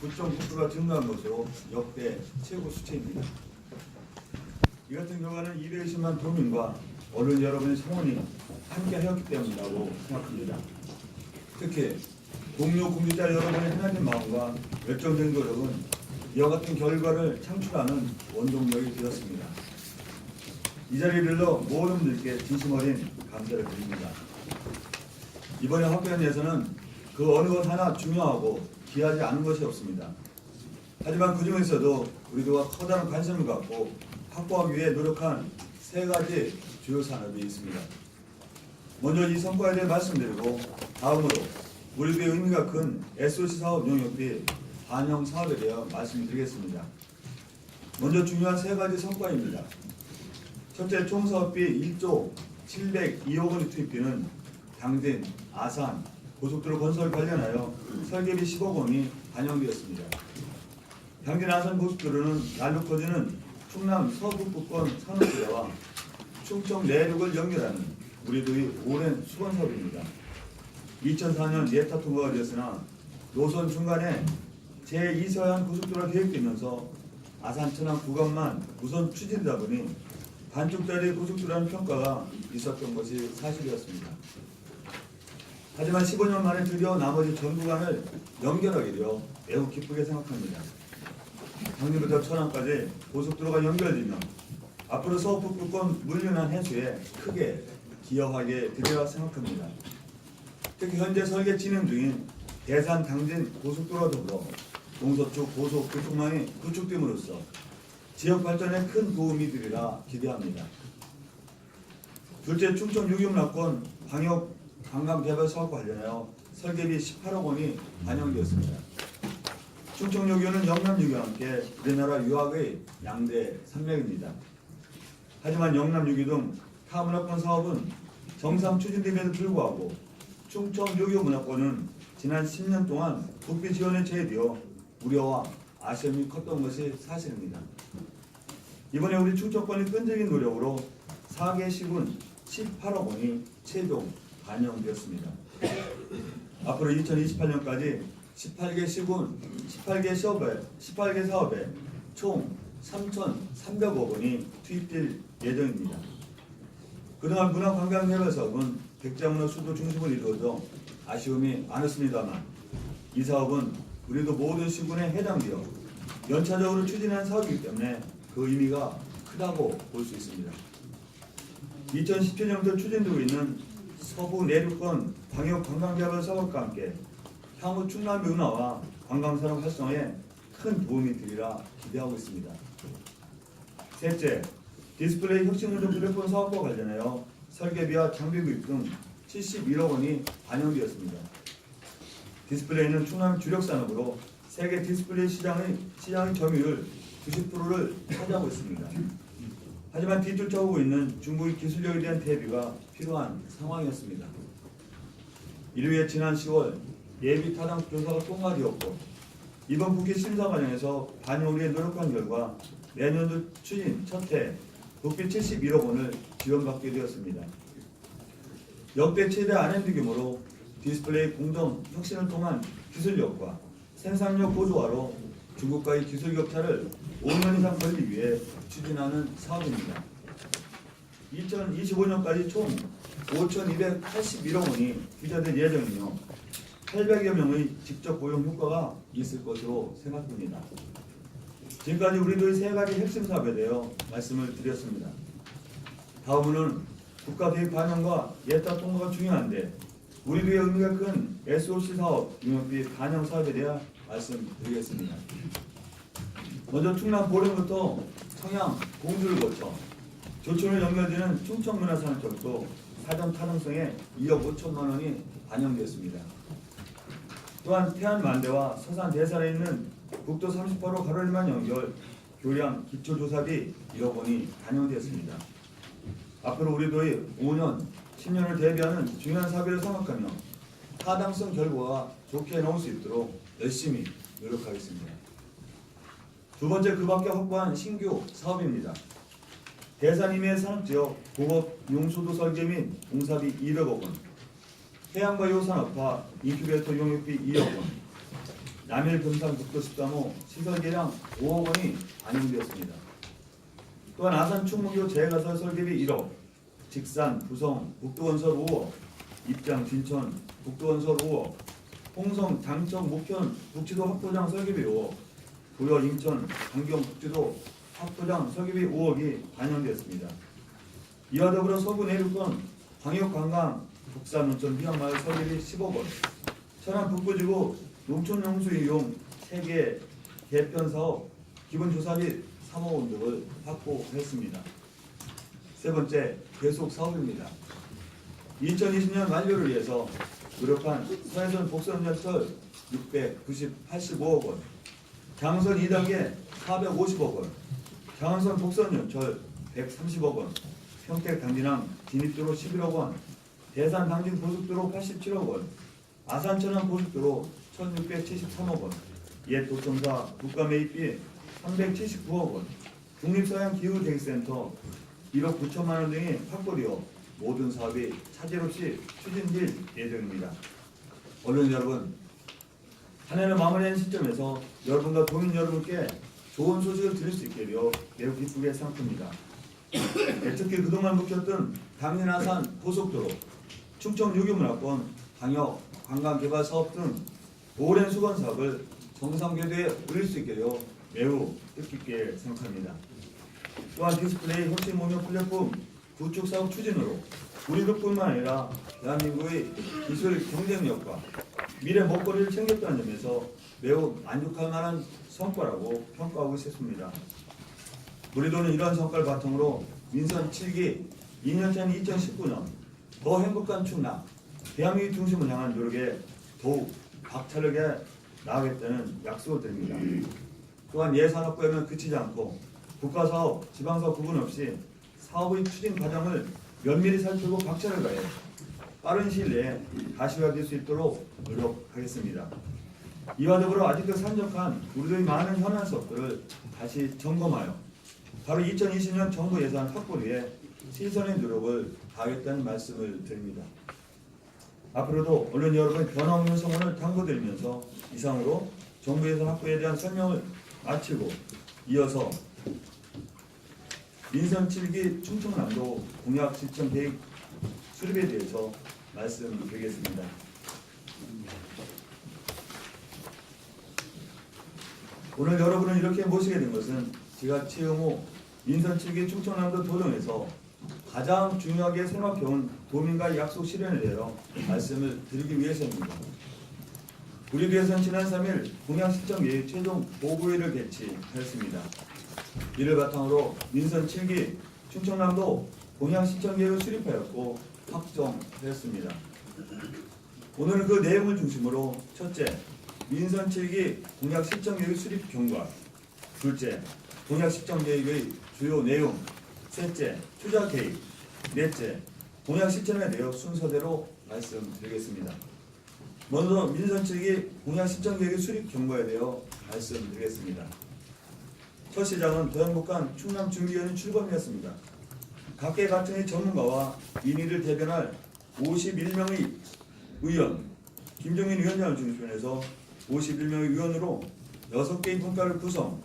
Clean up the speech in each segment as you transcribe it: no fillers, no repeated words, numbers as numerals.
9.9%가 증가한 것으로 역대 최고 수치입니다. 이 같은 결과는 220만 도민과 언론 여러분의 성원이 함께 하였기 때문이라고 생각합니다. 특히 동료 공직자 여러분의 하나님 마음과 열정적인 노력은 이와 같은 결과를 창출하는 원동력이 되었습니다. 이 자리를 빌어 모든 분들께 진심 어린 감사를 드립니다. 이번에 학교연에서는 그 어느 것 하나 중요하고 귀하지 않은 것이 없습니다. 하지만 그 중에서도 우리도가 커다란 관심을 갖고 확보하기 위해 노력한 세 가지 주요 산업이 있습니다. 먼저 이 성과에 대해 말씀드리고 다음으로 우리도의 의미가 큰 SOC 사업 용역비 반영 사업에 대해 말씀드리겠습니다. 먼저 중요한 세 가지 성과입니다. 첫째, 총 사업비 1조 702억 원의 투입비는 당진, 아산, 고속도로 건설 관련하여 설계비 10억 원이 반영되었습니다. 당진 아산 고속도로는 날로 커지는 충남 서북부권 산업지대와 충청 내륙을 연결하는 우리도의 오랜 수건 사업입니다. 2004년 예타 통과가 되었으나 노선 중간에 제2서해안 고속도로가 계획되면서 아산 천안 구간만 우선 추진되다 보니 반쪽짜리 고속도로라는 평가가 있었던 것이 사실이었습니다. 하지만 15년 만에 드디어 나머지 전 구간을 연결하게 되어 매우 기쁘게 생각합니다. 당진부터 천안까지 고속도로가 연결되면 앞으로 서북부권 물류난 해소에 크게 기여하게 되리라 생각합니다. 특히 현재 설계 진행 중인 대산 당진 고속도로와 더불어 동서쪽 고속 교통망이 구축됨으로써 지역 발전에 큰 도움이 되리라 기대합니다. 둘째, 충청 유기문화권 방역 관광개발 사업과 관련하여 설계비 18억 원이 반영되었습니다. 충청 유기는 영남 유기와 함께 우리나라 유학의 양대 산맥입니다. 하지만 영남 유기 등 타 문화권 사업은 정상 추진됨에도 불구하고 충청 유교 문화권은 지난 10년 동안 국비 지원에 제외되어 우려와 아쉬움이 컸던 것이 사실입니다. 이번에 우리 충청권의 끈질긴 노력으로 4개 시군 18억 원이 최종 반영되었습니다. 앞으로 2028년까지 18개 시군 18개 사업에 총 3,300억 원이 투입될 예정입니다. 그동안 문화관광개발 사업은 백자문화 수도 중심으로 이루어져 아쉬움이 많았습니다만 이 사업은 우리도 모든 시군에 해당되어 연차적으로 추진한 사업이기 때문에 그 의미가 크다고 볼 수 있습니다. 2017년부터 추진되고 있는 서부 내륙권 방역관광개발 사업과 함께 향후 충남의 운하와 관광산업 활성화에 큰 도움이 되리라 기대하고 있습니다. 셋째, 디스플레이 혁신운동 플랫폼 사업과 관련하여 설계비와 장비 구입 등 71억 원이 반영되었습니다. 디스플레이는 충남 주력 산업으로 세계 디스플레이 시장의 점유율 90%를 차지하고 있습니다. 하지만 뒤쫓아오고 있는 중국의 기술력에 대한 대비가 필요한 상황이었습니다. 이를 위해 지난 10월 예비 타당 조사가 통과되었고 이번 국회 심사 과정에서 반영을 위해 노력한 결과 내년도 추진 첫해 국비 71억 원을 지원받게 되었습니다. 역대 최대 R&D 규모로 디스플레이 공정 혁신을 통한 기술력과 생산력 고도화로 중국과의 기술 격차를 5년 이상 벌리기 위해 추진하는 사업입니다. 2025년까지 총 5,281억 원이 투자될 예정이며 800여 명의 직접 고용 효과가 있을 것으로 생각됩니다. 지금까지 우리도의 세 가지 핵심 사업에 대해 말씀을 드렸습니다. 다음은 국가 대입 반영과 예타 통과가 중요한데 우리도의 의미가 큰 SOC 사업 용역비 반영 사업에 대해 말씀드리겠습니다. 먼저 충남 보령부터 청양, 공주를 거쳐 조촌을 연결되는 충청문화산업철도 사전 타당성에 2억 5천만 원이 반영되었습니다. 또한 태안 만대와 서산 대산에 있는 국도 38호 가로일만 연결 교량 기초조사비 1억 원이 반영되었습니다. 앞으로 우리도의 5년, 10년을 대비하는 중요한 사업을 생각하며 타당성 결과가 좋게 나올 수 있도록 열심히 노력하겠습니다. 두 번째, 그 밖에 확보한 신규 사업입니다. 대산 이외의 산업지역 공업 용수도 설계 및 공사비 200억 원, 해양바이오 산업화 인큐베이터 용역비 2억 원, 남일 금산 국도 13호 시설 개량 5억 원이 반영되었습니다. 또한 아산 충무교 재가설 설계비 1억, 직산, 부성, 국도건설 5억, 입장, 진천, 국도건설 5억, 홍성, 장청, 목현, 북지도 확보장 설계비 5억, 부여, 인천, 강경, 북지도 확보장 설계비 5억이 반영되었습니다. 이와 더불어 서부 내륙권 광역관광, 북산, 온천, 휴양마을 설계비 10억 원, 천안 북부지구 농촌용수 이용 3개 개편 사업 기본조사 및 3억 원 등을 확보했습니다. 세 번째, 계속 사업입니다. 2020년 완료를 위해서 노력한 서해선 복선열철 685억 원, 장선 2단계 450억 원, 장안선 복선열철 130억 원, 평택 당진항 진입도로 11억 원, 대산 당진 고속도로 87억 원, 아산 천안 고속도로 1673억 원, 옛 도청사 국가매입비 379억 원, 국립서양기후대기센터 1억 9천만 원 등이 확보되어 모든 사업이 차질 없이 추진될 예정입니다. 언론 여러분, 한 해를 마무리하는 시점에서 여러분과 도민 여러분께 좋은 소식을 드릴 수 있게 되어 매우 기쁘게 생각합니다. 특히 그동안 묵혔던 당진아산 고속도로, 충청 유교문화권, 방역, 관광개발 사업 등 오랜 수건 사업을 정상 궤도에 올릴 수 있게 되어 매우 뜻깊게 생각합니다. 또한 디스플레이 혁신 모형 플랫폼 구축 사업 추진으로 우리들뿐만 아니라 대한민국의 기술 경쟁력과 미래 먹거리를 챙겼다는 점에서 매우 만족할 만한 성과라고 평가하고 있습니다. 우리도는 이러한 성과를 바탕으로 민선 7기 2년차인 2019년 더 행복한 충남, 대한민국 중심을 향한 노력에 더욱 박차르게 나아가겠다는 약속을 드립니다. 또한 예산 확보에는 그치지 않고 국가사업, 지방사업 구분 없이 사업의 추진 과정을 면밀히 살피고 박차를 가해 빠른 시일 내에 가시화될 수 있도록 노력하겠습니다. 이와 더불어 아직도 산적한 우리들의 많은 현안 사업들을 다시 점검하여 바로 2020년 정부 예산 확보를 위해 최선의 노력을 다하겠다는 말씀을 드립니다. 앞으로도 언론 여러분의 변화없는 성원을 당부드리면서 이상으로 정부 예산 확보에 대한 설명을 마치고 이어서 민선 7기 충청남도 공약 실천 계획 수립에 대해서 말씀드리겠습니다. 오늘 여러분을 이렇게 모시게 된 것은 제가 취임 후 민선 7기 충청남도 도정에서 가장 중요하게 생각해온 도민과의 약속 실현에 대하여 말씀을 드리기 위해서입니다. 우리 교회에서는 지난 3일 공약 실천 계획 최종 보고회를 개최하였습니다. 이를 바탕으로 민선 7기 충청남도 공약 실천 계획을 수립하였고 확정하였습니다. 오늘은 그 내용을 중심으로 첫째, 민선 7기 공약 실천 계획 수립 경과, 둘째, 공약 실천 계획의 주요 내용, 셋째, 투자 계획, 넷째, 공약 실천에 대해 순서대로 말씀드리겠습니다. 먼저 민선 7기 공약 실천 계획의 수립 경과에 대해 말씀드리겠습니다. 첫 시장은 더 행복한 충남준비위원회 출범이었습니다. 각계 각층의 전문가와 민의를 대변할 51명의 의원, 김종인 위원장을 중심으로 해서 51명의 의원으로 6개의 분과를 구성,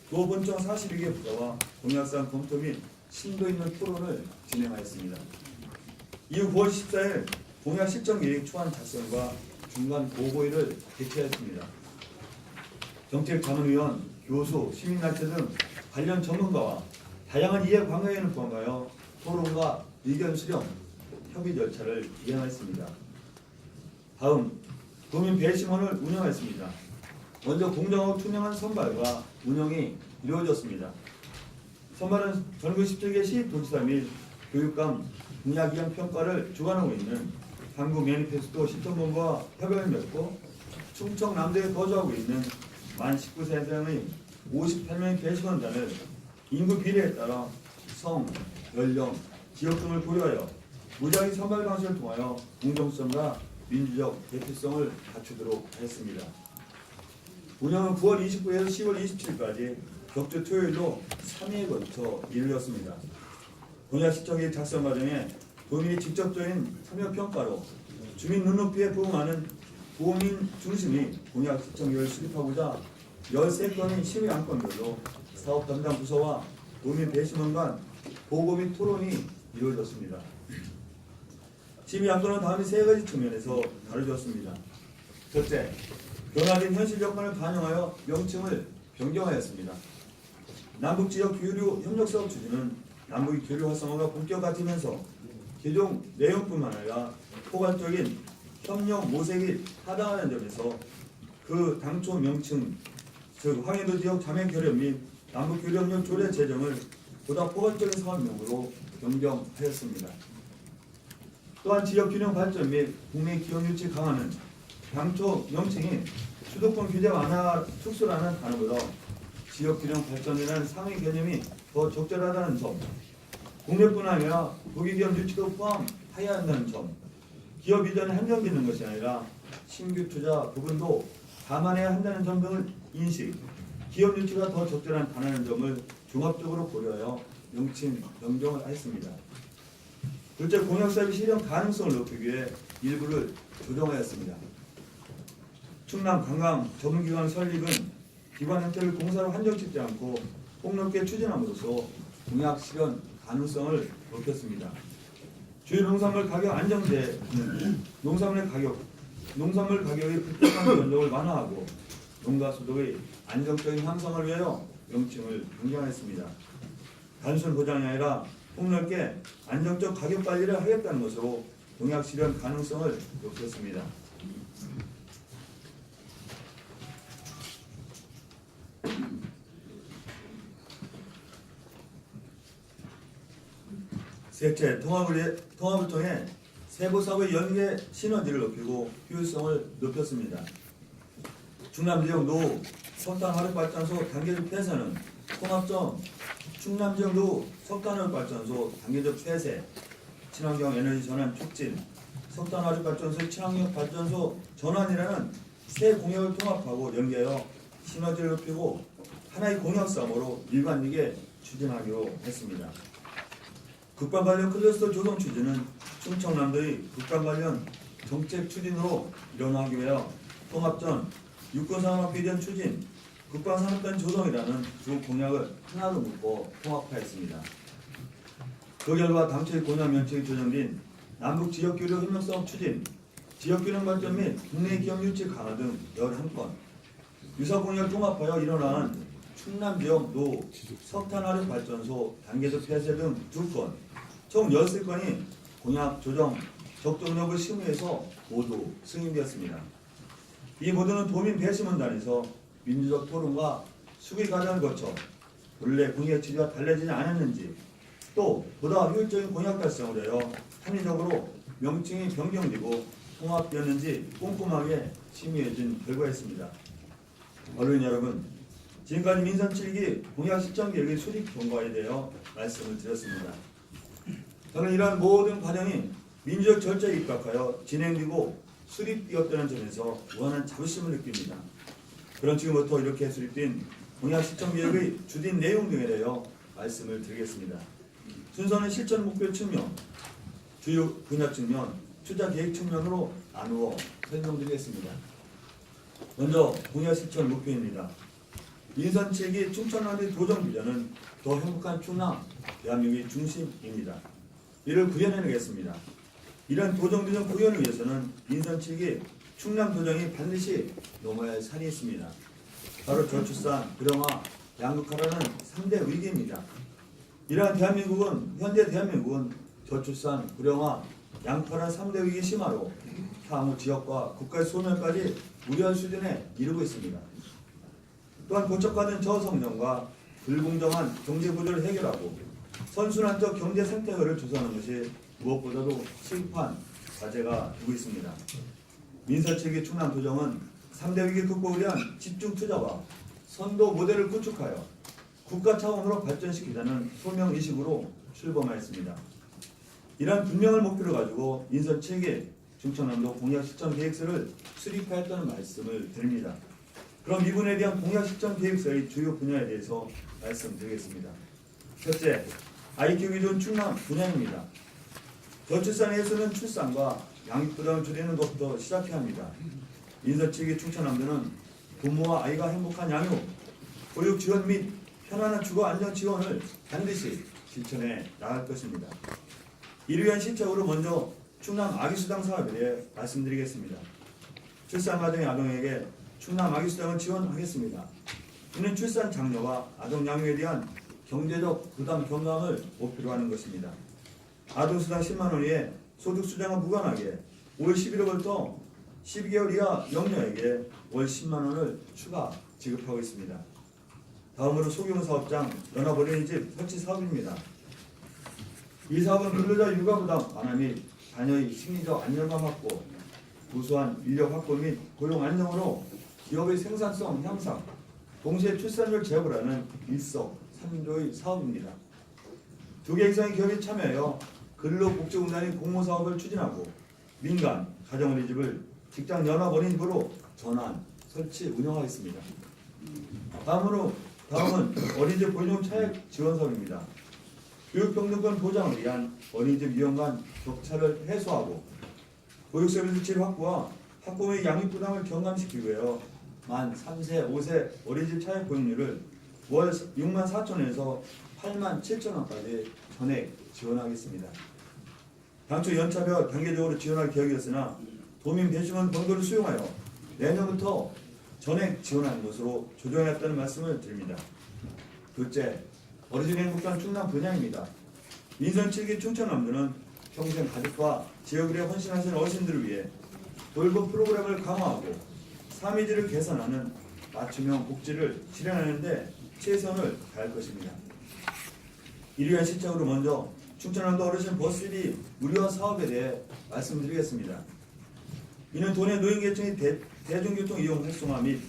도본청 42개 부서와 공약사항 검토 및 심도 있는 토론을 진행하였습니다. 이후 9월 14일 공약 실천 계획 초안 작성과 중간 보고회를 개최하였습니다. 정책자문위원, 교수, 시민단체 등 관련 전문가와 다양한 이해관계인을 포함하여 토론과 의견 수렴, 협의 절차를 이행하였습니다. 다음, 도민 배심원을 운영했습니다. 먼저 공정하고 투명한 선발과 운영이 이루어졌습니다. 선발은 전국 17개 시도지사 및 교육감 공약위원 평가를 주관하고 있는 한국 매니페스토 실천본부와 협약을 맺고 충청남도에 거주하고 있는 만 19세 이상의 58명의 배심원단을 인구 비례에 따라 성, 연령, 지역 등을 고려하여 무작위 선발 방식을 통하여 공정성과 민주적 대표성을 갖추도록 했습니다. 운영은 9월 29일에서 10월 27일까지 격주 토요일로 3회에 걸쳐 이루어졌습니다. 공약 실천계획 작성 과정에 도민이 직접적인 참여 평가로 주민 눈높이에 부응하는 도민 중심의 공약 시청계획을 수립하고자 13건의 시민 안건별로 사업 담당 부서와 도민 배심원 간 보고 및 토론이 이루어졌습니다. 시민 안건은 다음의 세 가지 측면에서 다뤄졌습니다. 첫째, 변화된 현실 여건을 반영하여 명칭을 변경하였습니다. 남북지역 교류 협력사업 추진은 남북의 교류 활성화가 본격화되면서 개정 내용뿐만 아니라 포괄적인 협력 모색이 타당하는 점에서 그 당초 명칭, 즉 황해도 지역 자매결협 및 남북교류협력 조례 제정을 보다 포괄적인 사업명으로 변경하였습니다. 또한 지역균형 발전 및 국내 기업 유치 강화는 당초 명칭이 수도권 규제 완화 축소라는 단어보다 지역균형 발전이라는 상위 개념이 더 적절하다는 점, 국내뿐 아니라 국유기업 유치도 포함해야 한다는 점, 기업 이전에 한정되는 것이 아니라 신규 투자 부분도 감안해야 한다는 점 등을 인식, 기업 유치가 더 적절한 단어라는 점을 종합적으로 고려하여 명칭 변경을 했습니다. 둘째, 공약사업의 실현 가능성을 높이기 위해 일부를 조정하였습니다. 충남 관광 전문기관 설립은 기관 형태를 공사로 한정짓지 않고 폭넓게 추진함으로써 공약 실현 가능성을 높였습니다. 주요 농산물 가격 안정제는 농산물 가격의 급격한 변동을 완화하고 농가 소득의 안정적인 향상을 위하여 명칭을 변경했습니다. 단순 보장이 아니라 폭넓게 안정적 가격 관리를 하겠다는 것으로 공약 실현 가능성을 높였습니다. 셋째, 통합을 통해 세부사업의 연계 시너지를 높이고 효율성을 높였습니다. 충남지역 노후 석탄화력발전소 단계적 폐쇄는 통합점 충남지역 노후 석탄화력발전소 단계적 폐쇄, 친환경 에너지 전환 촉진, 석탄화력발전소 친환경 발전소 전환이라는 세 공약을 통합하고 연계하여 시너지를 높이고 하나의 공약사업으로 일관되게 추진하기로 했습니다. 국방 관련 클러스터 조성 추진은 충청남도의 국방 관련 정책 추진으로 일원하기 위하여 통합전 육군산업 비전 추진, 국방산업단 조성이라는 두 공약을 하나로 묶어 통합하였습니다. 그 결과 당초의 공약 명칭이 조정된 남북 지역교류 협력사업 추진, 지역균형 발전 및 국내 기업 유치 강화 등 11건, 유사 공약을 통합하여 일어난 충남 지역 노 석탄화력 발전소 단계적 폐쇄 등 2건, 총 13건이 공약 조정 적정력을 심의해서 모두 승인되었습니다. 이 모두는 도민 배심원단에서 민주적 토론과 수기 과정을 거쳐 본래 공약 취지와 달라지지 않았는지, 또 보다 효율적인 공약 달성을 위하여 합리적으로 명칭이 변경되고 통합되었는지 꼼꼼하게 심의해준 결과였습니다. 언론 여러분, 지금까지 민선 7기 공약 시점 계획의 수립 경과에 대하여 말씀을 드렸습니다. 저는 이러한 모든 과정이 민주적 절차에 입각하여 진행되고 수립되었다는 점에서 무한한 자부심을 느낍니다. 그런 지금부터 이렇게 수립된 공약 시점 계획의 주된 내용 등에 대하여 말씀을 드리겠습니다. 순서는 실천 목표 측면, 주요 분야 측면, 투자 계획 측면으로 나누어 설명드리겠습니다. 먼저 공약 실천 목표입니다. 민선 7기 충청남도의 도정 비전은 더 행복한 충남, 대한민국의 중심입니다. 이를 구현해내겠습니다. 이런 도정 비전 구현을 위해서는 민선 7기 충남 도정이 반드시 넘어야 할 산이 있습니다. 바로 저출산, 불영화, 양극화라는 3대 위기입니다. 이러한 현재 대한민국은 저출산, 불영화, 양극화라는 3대 위기 심화로 향후 지역과 국가의 소멸까지 우려할 수준에 이르고 있습니다. 또한 고착화된 저성장과 불공정한 경제 구조를 해결하고 선순환적 경제 생태계를 조성하는 것이 무엇보다도 시급한 과제가 되고 있습니다. 민선 7기 충남 도정은 3대 위기 극복을 위한 집중 투자와 선도 모델을 구축하여 국가 차원으로 발전시키자는 소명 의식으로 출범하였습니다. 이러한 분명한 목표를 가지고 민선 7기 충청남도 공약 실천 계획서를 수립하였다는 말씀을 드립니다. 그럼 이분에 대한 공약 실천 계획서의 주요 분야에 대해서 말씀드리겠습니다. 첫째, 아이 키우기 좋은 충남 분야입니다. 저출산에서는 출산과 양육 부담을 줄이는 것부터 시작해야 합니다. 인서치기 충청남도는 부모와 아이가 행복한 양육, 보육 지원 및 편안한 주거 안정 지원을 반드시 실천해 나갈 것입니다. 이를 위한 실적으로 먼저 충남 아기수당 사업에 대해 말씀드리겠습니다. 출산 가정의 아동에게 충남 아기수당을 지원하겠습니다. 이는 출산 장려와 아동 양육에 대한 경제적 부담 경감을 목표로 하는 것입니다. 아동수당 10만 원 이에 소득 수당과 무관하게 올 11월부터 12개월 이하 영녀에게 월 10만 원을 추가 지급하고 있습니다. 다음으로 소규모 사업장 연합어린이집 설치 사업입니다. 이 사업은 근로자 육아 부담 완화 및 자녀의 심리적 안정감 확보, 우수한 인력 확보 및 고용 안정으로 기업의 생산성 향상, 동시에 출산율 제고라는 일석삼조의 사업입니다. 2개 이상의 기업이 참여하여 근로복지공단이 공모사업을 추진하고 민간 가정어린이집을 직장 연합어린이집으로 전환, 설치, 운영하겠습니다. 다음은 어린이집 보육용 차액 지원 사업입니다. 교육평등권 보장을 위한 어린이집 이용 간 격차를 해소하고 보육 서비스 질 확보와 학부모의 양육 부담을 경감시키기 위하여 만 3세, 5세 어린이집 차액 보육률을 월 6만 4천 원에서 8만 7천 원까지 전액 지원하겠습니다. 당초 연차별 단계적으로 지원할 계획이었으나 도민 배심원 번거를 수용하여 내년부터 전액 지원하는 것으로 조정했다는 말씀을 드립니다. 둘째, 어르신 행복한 충남 분야입니다. 민선 7기 충청남도는 평생 가족과 지역을 위해 헌신하신 어르신들을 위해 돌봄 프로그램을 강화하고 삶의질을 개선하는 맞춤형 복지를 실현하는 데 최선을 다할 것입니다. 이를 위한 실적으로 먼저 충청남도 어르신 버스비 무료 사업에 대해 말씀드리겠습니다. 이는 도내 노인계층의 대중교통 이용 활성화 및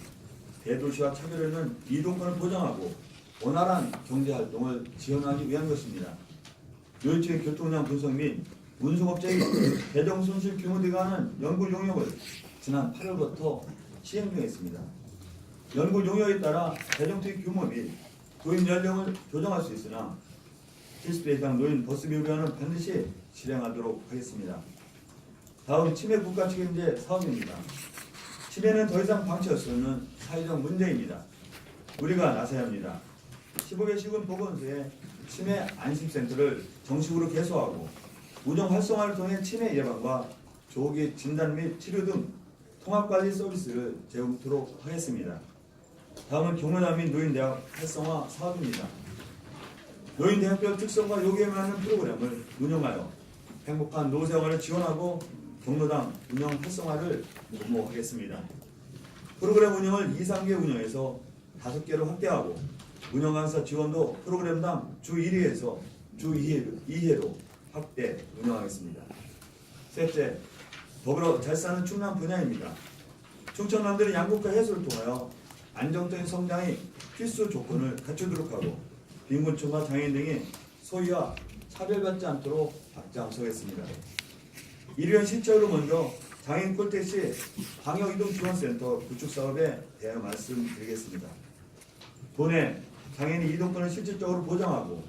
대도시와 차별화는 이동권을 보장하고 원활한 경제활동을 지원하기 위한 것입니다. 노인층의 교통량 분석 및 운송업체의 대정 손실 규모 등하는 연구 용역을 지난 8월부터 시행 중에 있습니다. 연구 용역에 따라 대정 투입 규모 및 도입 연령을 조정할 수 있으나 70대 이상 노인 버스비 우려는 반드시 실행하도록 하겠습니다. 다음 치매 국가 책임제 사업입니다. 치매는 더 이상 방치할 수 없는 사회적 문제입니다. 우리가 나서야 합니다. 15개 시군 보건소에 치매 안심센터를 정식으로 개소하고 운영 활성화를 통해 치매 예방과 조기 진단 및 치료 등 통합관리 서비스를 제공토록 하겠습니다. 다음은 경로당 및 노인대학 활성화 사업입니다. 노인대학별 특성과 요구에 맞는 프로그램을 운영하여 행복한 노생활을 지원하고 경로당 운영 활성화를 도모하겠습니다. 프로그램 운영을 2, 3개 운영해서 5개로 확대하고 운영강사 지원도 프로그램당 주 1회에서 주 2회로 확대 운영하겠습니다. 셋째, 더불어 잘 사는 충남 분야입니다. 충청남도는 양극화 해소를 통하여 안정적인 성장의 필수 조건을 갖추도록 하고 빈곤층과 장애인 등이 소외와 차별받지 않도록 앞장서겠습니다. 이를 위한 실적으로 먼저 장애인 콜택시 방역이동지원센터 구축 사업에 대해 말씀드리겠습니다. 도내 장애인 이동권을 실질적으로 보장하고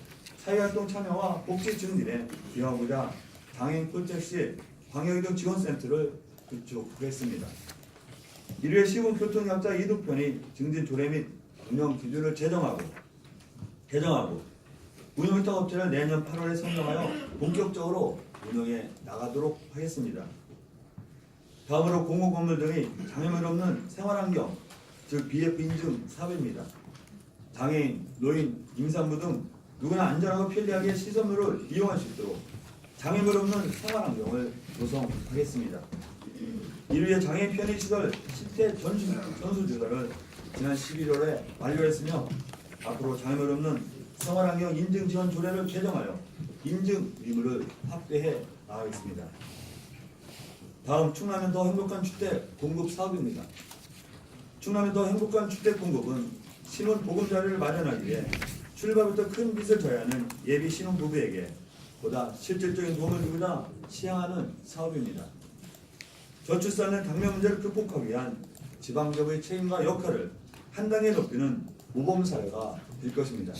사회활동 참여와 복지 증진에 기여하고자 장애인 콜택시 방역이동지원센터를 구축하겠습니다. 이를 위해 시군 교통약자 이동편의 증진 조례 및 운영 기준을 개정하고 운영위탁업체를 내년 8월에 선정하여 본격적으로 운영해 나가도록 하겠습니다. 다음으로 공공건물 등의 장애물 없는 생활환경, 즉 BF 인증 사업입니다. 장애인, 노인, 임산부 등 누구나 안전하고 편리하게 시설물을 이용할 수 있도록 장애물 없는 생활환경을 조성하겠습니다. 이를 위해 장애인 편의시설 10대 전수조사를 지난 11월에 완료했으며 앞으로 장애물 없는 생활환경 인증지원 조례를 개정하여 인증 의무를 확대해 나가겠습니다. 다음 충남의 더 행복한 주택 공급 사업입니다. 충남의 더 행복한 주택 공급은 신혼 보금자리를 마련하기 위해 출발부터 큰 빚을 져야 하는 예비 신혼 부부에게 보다 실질적인 도움을 주고자 시행하는 사업입니다. 저출산의 당면 문제를 극복하기 위한 지방정부의 책임과 역할을 한 단계 높이는 모범 사례가 될 것입니다.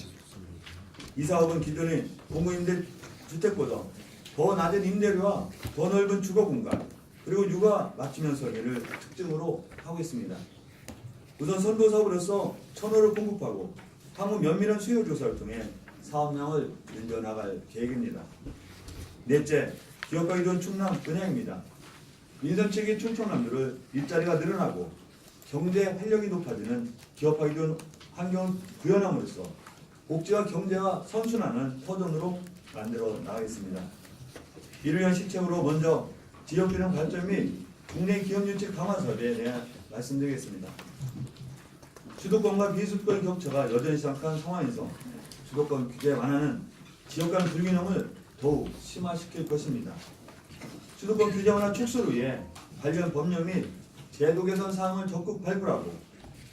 이 사업은 기존의 공무임대 주택보다 더 낮은 임대료와 더 넓은 주거 공간, 그리고 육아 맞춤형 설계를 특징으로 하고 있습니다. 우선 선도사업으로서 천호를 공급하고 향후 면밀한 수요 조사를 통해 사업량을 늘려나갈 계획입니다. 넷째, 기업화 기존 충남 은행입니다. 민선책이 충청남도를 일자리가 늘어나고 경제 활력이 높아지는 기업화 기존 환경을 구현함으로써 복지와 경제가 선순환하는 터전으로 만들어 나가겠습니다. 이를 위한 시책으로 먼저 지역균형 발전 및 국내 기업 유치 강화 사업에 대해 말씀드리겠습니다. 수도권과 비수도권 격차가 여전히 심각한 상황에서 수도권 규제 완화는 지역 간 불균형을 더욱 심화시킬 것입니다. 수도권 규제 완화 축소를 위해 관련 법령 및 제도 개선 사항을 적극 발굴하고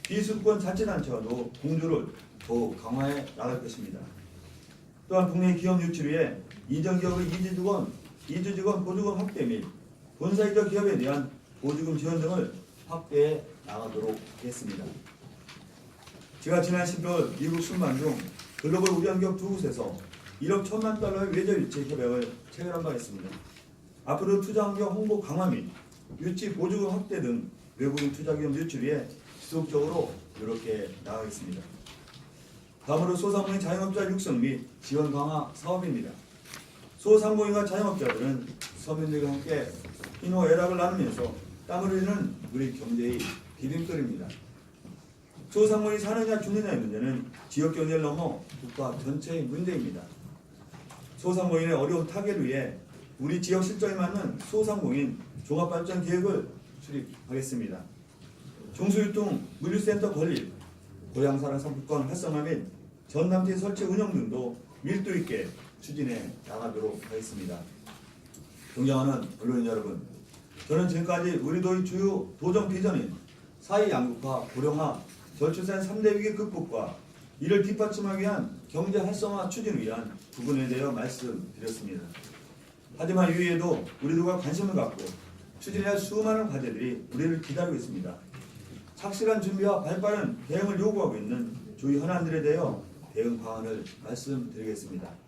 비수도권 자치단체와도 공조를 더욱 강화해 나갈 것입니다. 또한 국내 기업 유치를 위해 이전 기업의 이주직원 보조금 확대 및 본사이적 기업에 대한 보조금 지원 등을 확대해 나가도록 하겠습니다. 제가 지난 10월 미국 순방 중 글로벌 우량기업 두 곳에서 1억 1천만 달러의 외저 유치 협약을 체결한 바 있습니다. 앞으로 투자 환경 홍보 강화 및 유치 보조금 확대 등 외국인 투자기업 유치를 위해 지속적으로 노력해 나가겠습니다. 다음으로 소상공인 자영업자 육성 및 지원 강화 사업입니다. 소상공인과 자영업자들은 서민들과 함께 희노애락을 나누면서 땀을 흘리는 우리 경제의 디딤돌입니다. 소상공인이 사느냐 죽느냐의 문제는 지역 경제를 넘어 국가 전체의 문제입니다. 소상공인의 어려운 타개를 위해 우리 지역 실정에 맞는 소상공인 종합발전 계획을 수립하겠습니다. 중소유통 물류센터 건립, 고향사랑 상품권 활성화 및 전담팀 설치 운영 등도 밀도 있게 추진해 나가도록 하겠습니다. 존경하는 언론인 여러분, 저는 지금까지 우리 도의 주요 도정 비전인 사회 양극화, 고령화, 저출산 3대 위기 극복과 이를 뒷받침하기 위한 경제 활성화 추진을 위한 부분에 대해 말씀드렸습니다. 하지만 이외에도 우리들과 관심을 갖고 추진해야 할 수많은 과제들이 우리를 기다리고 있습니다. 착실한 준비와 발빠른 대응을 요구하고 있는 주요 현안들에 대해 대응 방안을 말씀드리겠습니다.